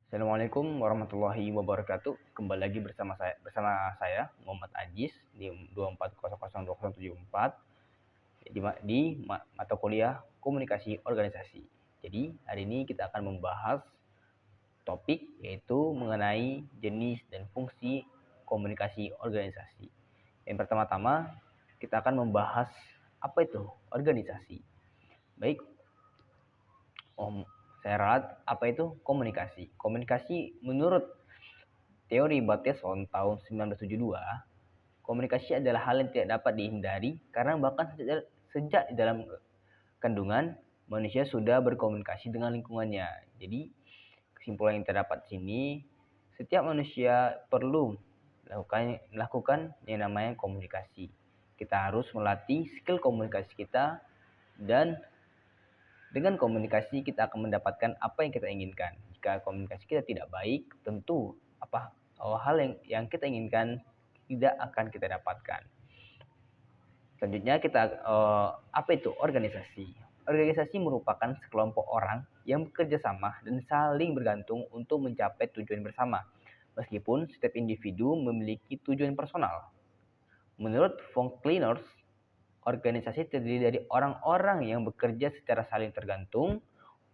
Assalamualaikum warahmatullahi wabarakatuh. Kembali lagi bersama saya Muhammad Ajis di 24002074 di mata kuliah Komunikasi Organisasi. Jadi, hari ini kita akan membahas topik yaitu mengenai jenis dan fungsi komunikasi organisasi. Yang pertama-tama, kita akan membahas apa itu organisasi. Baik, saya ralat, apa itu komunikasi? Komunikasi menurut teori Bateson tahun 1972, komunikasi adalah hal yang tidak dapat dihindari karena bahkan sejak di dalam kandungan manusia sudah berkomunikasi dengan lingkungannya. Jadi kesimpulan yang terdapat di sini, setiap manusia perlu melakukan yang namanya komunikasi. Kita harus melatih skill komunikasi kita, dan dengan komunikasi kita akan mendapatkan apa yang kita inginkan. Jika komunikasi kita tidak baik, tentu hal yang kita inginkan tidak akan kita dapatkan. Selanjutnya apa itu organisasi? Organisasi merupakan sekelompok orang yang bekerja sama dan saling bergantung untuk mencapai tujuan bersama, meskipun setiap individu memiliki tujuan personal. Menurut von Kliners, organisasi terdiri dari orang-orang yang bekerja secara saling tergantung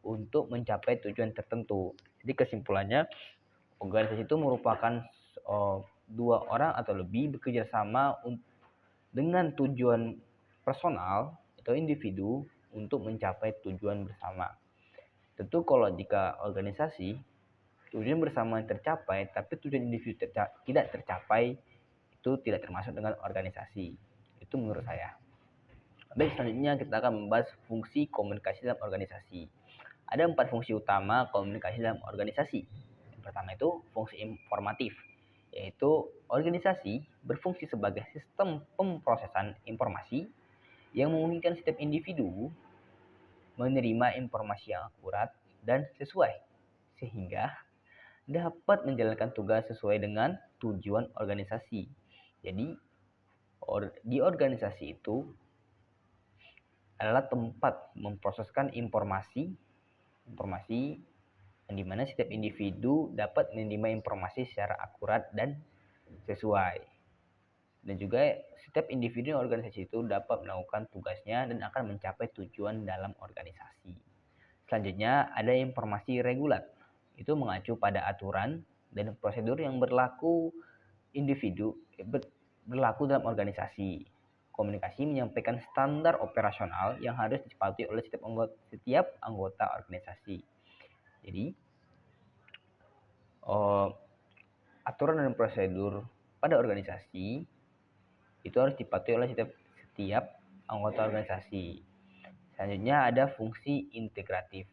untuk mencapai tujuan tertentu. Jadi kesimpulannya, organisasi itu merupakan dua orang atau lebih bekerja sama dengan tujuan personal atau individu untuk mencapai tujuan bersama. Tentu kalau jika organisasi tujuan bersama yang tercapai tapi tujuan individu tidak tercapai, itu tidak termasuk dengan organisasi. Itu menurut saya. Baik, selanjutnya kita akan membahas fungsi komunikasi dalam organisasi. Ada 4 fungsi utama komunikasi dalam organisasi. Yang pertama itu fungsi informatif, yaitu organisasi berfungsi sebagai sistem pemrosesan informasi yang memungkinkan setiap individu menerima informasi yang akurat dan sesuai, sehingga dapat menjalankan tugas sesuai dengan tujuan organisasi. Jadi, di organisasi itu adalah tempat memproseskan informasi yang dimana setiap individu dapat menerima informasi secara akurat dan sesuai. Dan juga setiap individu di organisasi itu dapat melakukan tugasnya dan akan mencapai tujuan dalam organisasi. Selanjutnya ada informasi regulat. Itu mengacu pada aturan dan prosedur yang berlaku dalam organisasi. Komunikasi menyampaikan standar operasional yang harus dipatuhi oleh setiap anggota organisasi. Jadi, aturan dan prosedur pada organisasi itu harus dipatuhi oleh setiap anggota organisasi. Selanjutnya ada fungsi integratif.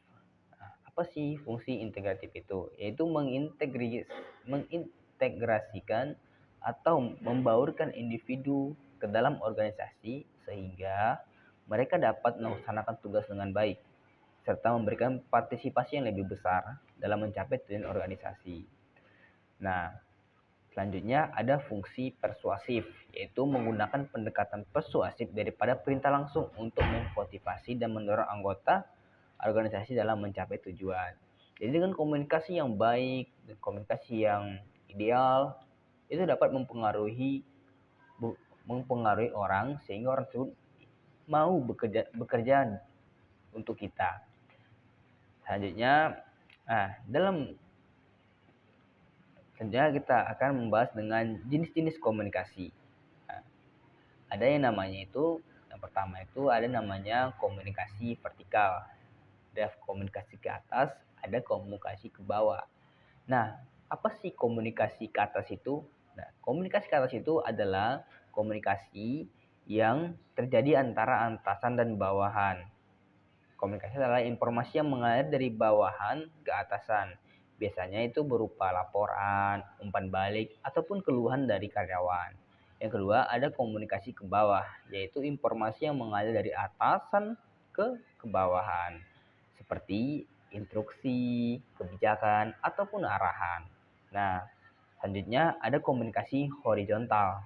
Nah, apa sih fungsi integratif itu? Yaitu mengintegrasikan atau membaurkan individu ke dalam organisasi sehingga mereka dapat melaksanakan tugas dengan baik serta memberikan partisipasi yang lebih besar dalam mencapai tujuan organisasi. Nah, selanjutnya ada fungsi persuasif, yaitu menggunakan pendekatan persuasif daripada perintah langsung untuk memotivasi dan mendorong anggota organisasi dalam mencapai tujuan. Jadi dengan komunikasi yang baik dan komunikasi yang ideal, itu dapat mempengaruhi orang sehingga orang tersebut mau bekerja untuk kita. Selanjutnya, kita akan membahas dengan jenis-jenis komunikasi. Nah, ada yang pertama itu ada namanya komunikasi vertikal. Ada komunikasi ke atas, ada komunikasi ke bawah. Nah, apa sih komunikasi ke atas itu? Nah, komunikasi ke atas itu adalah komunikasi yang terjadi antara atasan dan bawahan. Komunikasi adalah informasi yang mengalir dari bawahan ke atasan. Biasanya itu berupa laporan, umpan balik, ataupun keluhan dari karyawan. Yang kedua, ada komunikasi ke bawah, yaitu informasi yang mengalir dari atasan ke bawahan, seperti instruksi, kebijakan, ataupun arahan. Nah, selanjutnya ada komunikasi horizontal.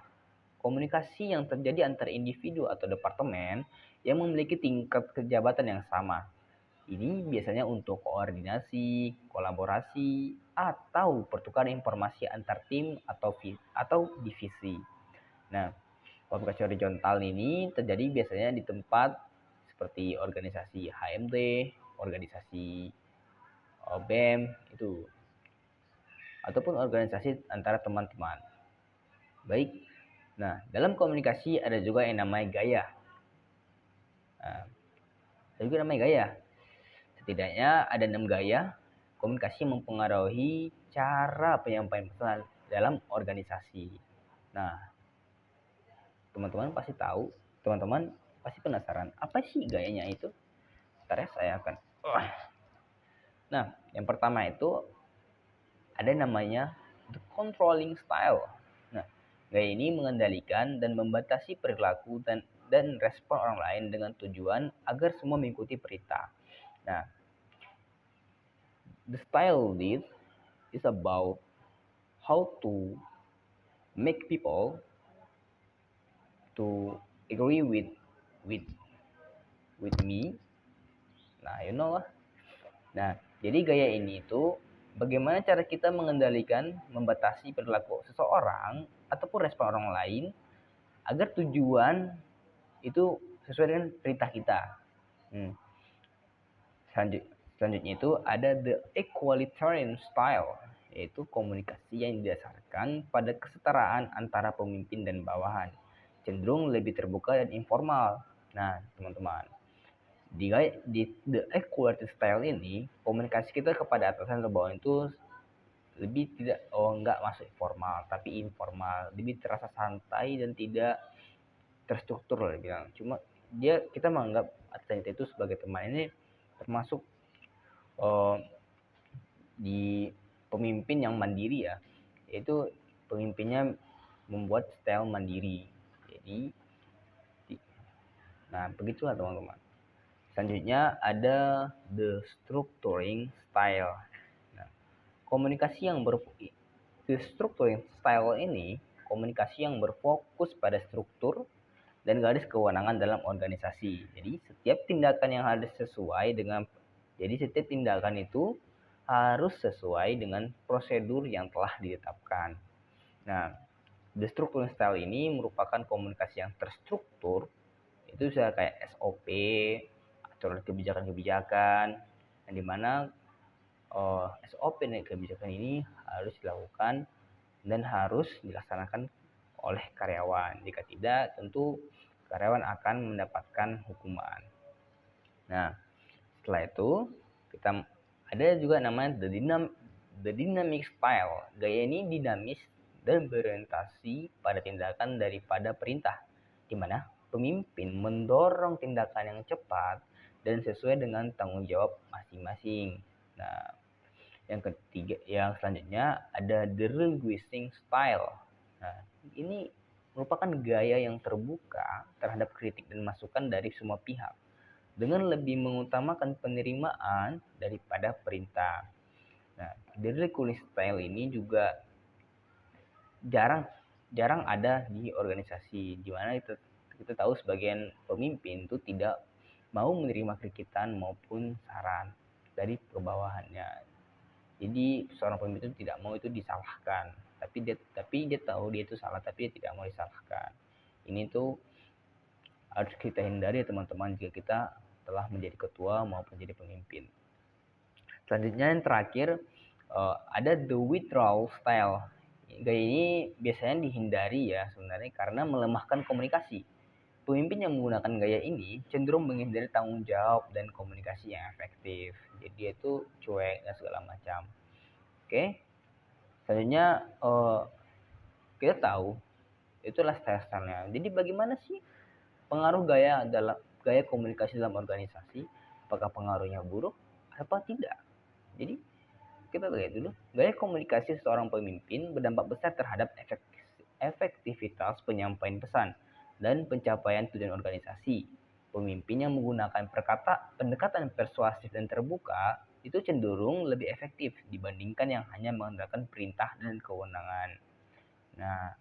Komunikasi yang terjadi antar individu atau departemen yang memiliki tingkat kejabatan yang sama. Ini biasanya untuk koordinasi, kolaborasi, atau pertukaran informasi antar tim atau divisi. Nah, komunikasi horizontal ini terjadi biasanya di tempat seperti organisasi HMD, organisasi BEM itu, ataupun organisasi antara teman-teman. Baik. Nah, dalam komunikasi ada juga yang namanya gaya. Nah, ada juga namanya gaya. Setidaknya ada 6 gaya komunikasi yang mempengaruhi cara penyampaian pesan dalam organisasi. Nah, teman-teman pasti penasaran, apa sih gayanya itu? Ntar ya saya akan. Nah, yang pertama itu ada namanya the controlling style. Nah, gaya ini mengendalikan dan membatasi perilaku dan respon orang lain dengan tujuan agar semua mengikuti perintah. Nah, the style lead is about how to make people to agree with with me. Nah, you know lah. Nah, jadi gaya ini itu bagaimana cara kita mengendalikan, membatasi perilaku seseorang ataupun respon orang lain agar tujuan itu sesuai dengan perintah kita. Selanjutnya itu ada the equalitarian style, yaitu komunikasi yang didasarkan pada kesetaraan antara pemimpin dan bawahan, cenderung lebih terbuka dan informal. Nah, teman-teman, di the equality style ini, komunikasi kita kepada atasan atau bawahan itu lebih enggak masuk formal, tapi informal, lebih terasa santai dan tidak terstruktur lah bilang. Cuma kita menganggap atasan itu sebagai teman. Ini termasuk di pemimpin yang mandiri ya, yaitu pemimpinnya membuat style mandiri. Jadi, nah begitulah teman-teman. Selanjutnya ada the structuring style. Nah, komunikasi yang the structuring style ini komunikasi yang berfokus pada struktur dan garis kewenangan dalam organisasi. Jadi setiap tindakan yang harus sesuai dengan setiap tindakan itu harus sesuai dengan prosedur yang telah ditetapkan. Nah, the structuring style ini merupakan komunikasi yang terstruktur, itu bisa kayak SOP, aturan kebijakan-kebijakan, yang dimana SOP dan kebijakan ini harus dilakukan dan harus dilaksanakan oleh karyawan. Jika tidak, tentu karyawan akan mendapatkan hukuman. Nah, setelah itu kita ada juga namanya the dynamic style. Gaya ini dinamis dan berorientasi pada tindakan daripada perintah, di mana pemimpin mendorong tindakan yang cepat dan sesuai dengan tanggung jawab masing-masing. Nah, yang selanjutnya ada the relinquishing style. Nah, ini merupakan gaya yang terbuka terhadap kritik dan masukan dari semua pihak, dengan lebih mengutamakan penerimaan daripada perintah. Nah, the cooling style ini juga jarang ada di organisasi, di mana kita tahu sebagian pemimpin itu tidak mau menerima kritikan maupun saran dari kebawahannya. Jadi seorang pemimpin itu tidak mau itu disalahkan, tapi dia tahu dia itu salah, tapi dia tidak mau disalahkan. Ini tuh harus kita hindari ya teman-teman, jika kita telah menjadi ketua maupun jadi pemimpin. Selanjutnya yang terakhir ada the withdrawal style. Gaya ini biasanya dihindari ya sebenarnya karena melemahkan komunikasi. Pemimpin yang menggunakan gaya ini cenderung menghindari tanggung jawab dan komunikasi yang efektif. Jadi dia itu cuek dan segala macam. Oke. Selanjutnya kita tahu itulah style-stylenya. Jadi bagaimana sih pengaruh gaya komunikasi dalam organisasi? Apakah pengaruhnya buruk apa tidak? Jadi kita lihat dulu, gaya komunikasi seorang pemimpin berdampak besar terhadap efektivitas penyampaian pesan dan pencapaian tujuan organisasi. Pemimpin yang menggunakan pendekatan persuasif dan terbuka itu cenderung lebih efektif dibandingkan yang hanya mengandalkan perintah dan kewenangan. Nah,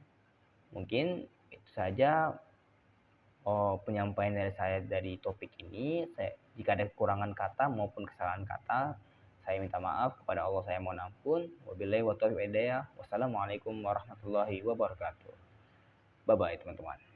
mungkin itu saja penyampaian dari saya dari topik ini. Jika ada kekurangan kata maupun kesalahan kata, saya minta maaf. Kepada Allah saya mohon ampun. Wabillahi wa taufiq hidayah. Wassalamualaikum warahmatullahi wabarakatuh. Bye bye teman-teman.